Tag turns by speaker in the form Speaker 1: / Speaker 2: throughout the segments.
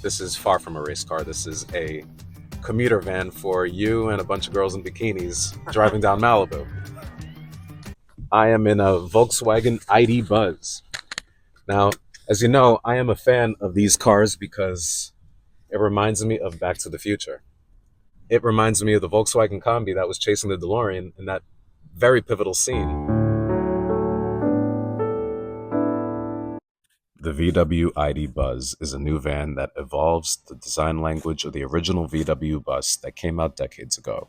Speaker 1: This is far from a race car. This is a commuter van for you and a bunch of girls in bikinis driving down Malibu. I am in a Volkswagen ID Buzz. Now, as you know, I am a fan of these cars because it reminds me of Back to the Future. It reminds me of the Volkswagen Combi that was chasing the DeLorean in that very pivotal scene. The VW ID Buzz is a new van that evolves the design language of the original VW bus that came out decades ago.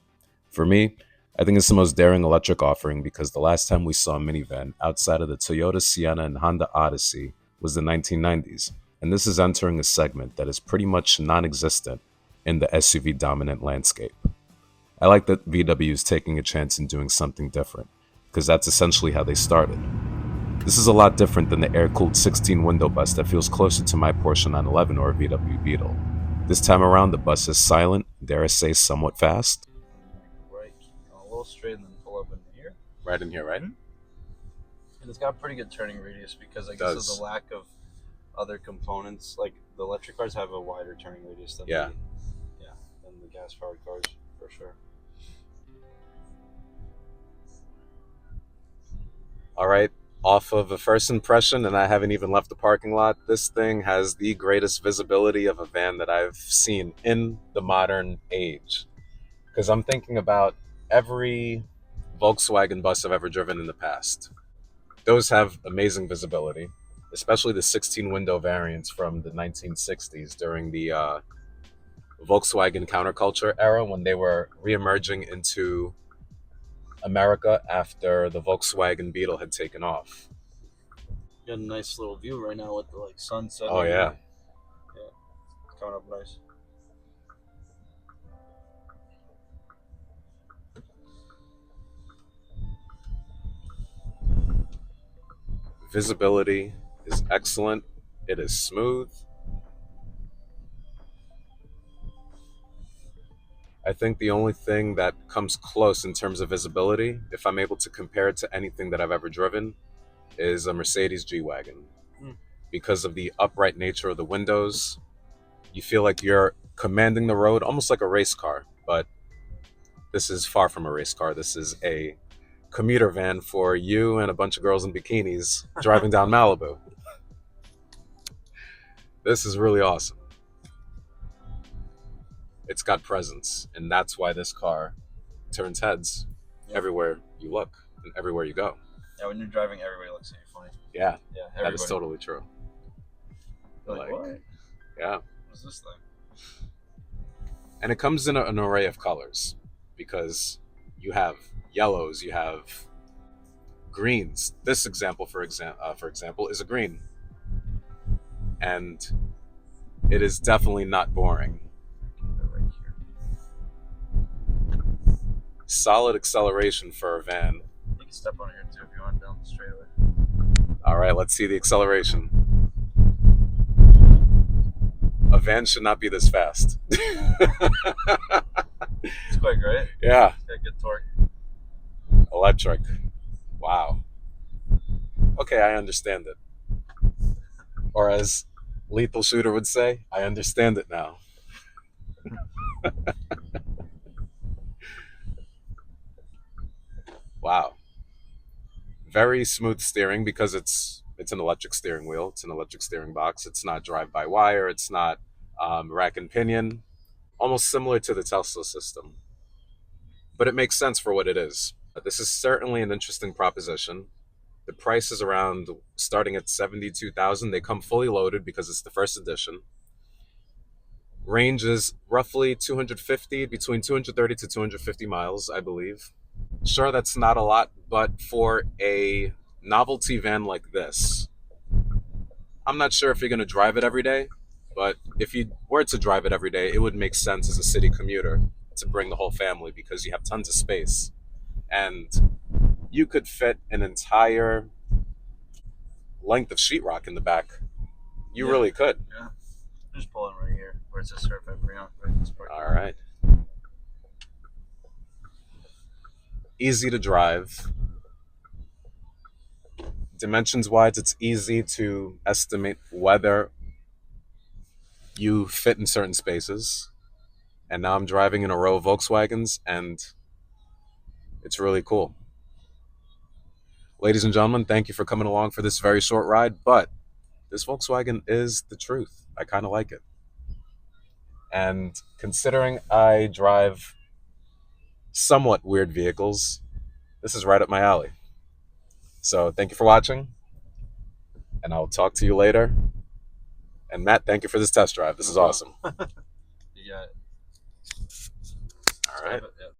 Speaker 1: For me, I think it's the most daring electric offering because the last time we saw a minivan outside of the Toyota Sienna and Honda Odyssey was the 1990s, and this is entering a segment that is pretty much non existent in the SUV dominant landscape. I like that VW is taking a chance in doing something different, because that's essentially how they started. This is a lot different than the air-cooled 16-window bus that feels closer to my Porsche 911 or a VW Beetle. This time around, the bus is silent, dare I say somewhat fast.
Speaker 2: Right, a little straight and then pull up in here.
Speaker 1: Right in here, right?
Speaker 2: And it's got pretty good turning radius because I
Speaker 1: It
Speaker 2: guess
Speaker 1: does.
Speaker 2: of the lack of other components. Like the electric cars have a wider turning radius than
Speaker 1: Yeah.
Speaker 2: than the gas-powered cars for sure.
Speaker 1: All right, off of a first impression, and I haven't even left the parking lot, this thing has the greatest visibility of a van that I've seen in the modern age. Because I'm thinking about every Volkswagen bus I've ever driven in the past. Those have amazing visibility, especially the 16 window variants from the 1960s during the Volkswagen counterculture era when they were reemerging into America after the Volkswagen Beetle had taken off.
Speaker 2: You got a nice little view right now with the sun setting.
Speaker 1: Oh, yeah.
Speaker 2: Yeah, it's coming up nice.
Speaker 1: Visibility is excellent. It is smooth. I think the only thing that comes close in terms of visibility, if I'm able to compare it to anything that I've ever driven, is a Mercedes G-Wagon.
Speaker 2: Mm.
Speaker 1: Because of the upright nature of the windows, you feel like you're commanding the road almost like a race car. But this is far from a race car. This is a commuter van for you and a bunch of girls in bikinis driving down Malibu. This is really awesome. It's got presence, and that's why this car turns heads
Speaker 2: Yeah.
Speaker 1: everywhere you look and everywhere you go.
Speaker 2: Yeah, when you're driving, everybody looks at you funny.
Speaker 1: Yeah,
Speaker 2: Yeah,
Speaker 1: that is
Speaker 2: everybody.
Speaker 1: totally true.
Speaker 2: Like, what?
Speaker 1: Yeah,
Speaker 2: What's this thing?
Speaker 1: and it comes in an array of colors because you have yellows, you have greens. This example, for example, is a green, and it is definitely not boring.
Speaker 2: They're right here.
Speaker 1: Solid acceleration for a van.
Speaker 2: You can step on here too if you want down the straightaway.
Speaker 1: All right, let's see the acceleration. A van should not be this fast.
Speaker 2: It's quick, right?
Speaker 1: Yeah,
Speaker 2: It's got good torque.
Speaker 1: electric. Wow. Okay, I understand it. Or as Lethal Shooter would say, I understand it now. Wow. Very smooth steering because it's an electric steering wheel. It's an electric steering box. It's not drive by wire. It's not rack and pinion. Almost similar to the Tesla system, but it makes sense for what it is. This is certainly an interesting proposition. The price is around starting at 72,000. They come fully loaded because it's the first edition. Range is roughly 250, between 230 to 250 miles, I believe. Sure, that's not a lot, but for a novelty van like this, I'm not sure if you're going to drive it every day, but if you were to drive it every day, it would make sense as a city commuter to bring the whole family because you have tons of space. And you could fit an entire length of sheetrock in the back. You
Speaker 2: Yeah.
Speaker 1: really could.
Speaker 2: Yeah. Just pull in right here where it says Surf Ebrion. Right in this part.
Speaker 1: All right. Easy to drive. Dimensions wise, it's easy to estimate whether you fit in certain spaces. And now I'm driving in a row of Volkswagens, and it's really cool. Ladies and gentlemen, thank you for coming along for this very short ride, but this Volkswagen is the truth. I kind of like it. And considering I drive somewhat weird vehicles, this is right up my alley. So thank you for watching, and I'll talk to you later. And Matt, thank you for this test drive. This
Speaker 2: No
Speaker 1: is awesome.
Speaker 2: problem. Yeah.
Speaker 1: All right.